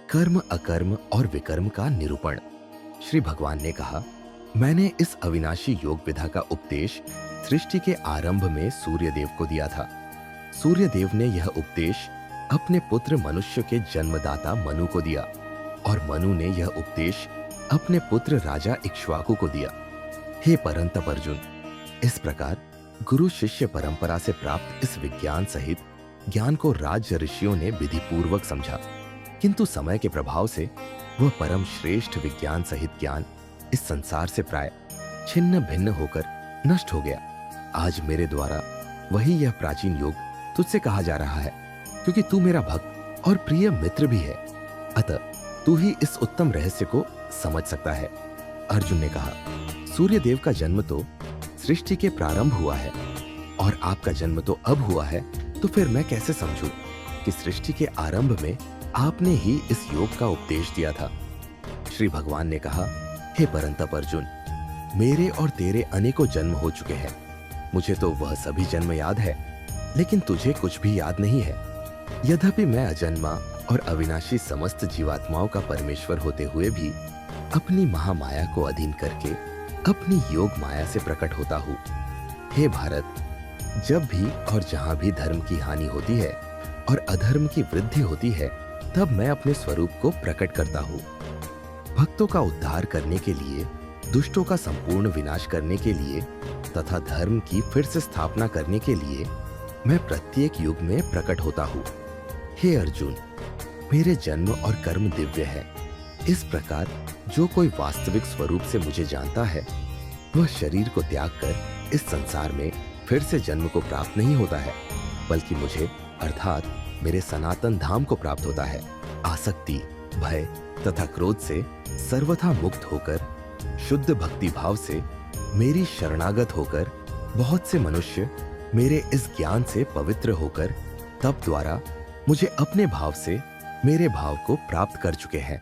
कर्म, अकर्म और विकर्म का निरूपण। श्री भगवान ने कहा, मैंने इस अविनाशी योग विधा का उपदेश सृष्टि के आरंभ में सूर्यदेव को दिया था। सूर्यदेव ने यह उपदेश अपने पुत्र मनुष्य के जन्मदाता मनु को दिया और मनु ने यह उपदेश अपने पुत्र राजा इक्ष्वाकु को दिया। हे परंतप अर्जुन, इस प्रकार गुरु शिष्य परंपरा से प्राप्त इस विज्ञान सहित ज्ञान को राज ऋषियों ने विधि पूर्वक समझा, किंतु समय के प्रभाव से वह परम श्रेष्ठ विज्ञान सहित ज्ञान इस संसार से प्राय छिन्न भिन्न होकर नष्ट हो गया। आज मेरे द्वारा वही यह प्राचीन योग तुझसे कहा जा रहा है, क्योंकि तू मेरा भक्त और प्रिय मित्र भी है, अतः तू ही इस उत्तम रहस्य को समझ सकता है। अर्जुन ने कहा, सूर्यदेव का जन्म तो सृष्टि के प्रारंभ हुआ है और आपका जन्म तो अब हुआ है, तो फिर मैं कैसे समझूं कि सृष्टि के आरंभ में आपने ही इस योग का उपदेश दिया था। श्री भगवान ने कहा, हे परंतप अर्जुन, मेरे और तेरे अनेकों जन्म हो चुके हैं। मुझे तो वह सभी जन्म याद है, लेकिन तुझे कुछ भी याद नहीं है। यद्यपि मैं अजन्मा और अविनाशी समस्त जीवात्माओं का परमेश्वर होते हुए भी अपनी महामाया को अधीन करके अपनी योग माया से प्रकट होता हूँ। हे भारत, जब भी और जहां भी धर्म की हानि होती है और अधर्म की वृद्धि होती है, तब मैं अपने स्वरूप को प्रकट करता हूँ। भक्तों का उद्धार करने के लिए, दुष्टों का संपूर्ण विनाश करने के लिए तथा धर्म की फिर से स्थापना करने के लिए मैं प्रत्येक युग में प्रकट होता हूँ। हे अर्जुन, मेरे जन्म और कर्म दिव्य है। इस प्रकार जो कोई वास्तविक स्वरूप से मुझे जानता है, वह शरीर को त्याग कर इस संसार में फिर से जन्म को प्राप्त नहीं होता है, बल्कि मुझे अर्थात मेरे सनातन धाम को प्राप्त होता है। आसक्ति, भय तथा क्रोध से सर्वथा मुक्त होकर शुद्ध भक्ति भाव से मेरी शरणागत होकर बहुत से मनुष्य मेरे इस ज्ञान से पवित्र होकर तप द्वारा मुझे अपने भाव से मेरे भाव को प्राप्त कर चुके हैं।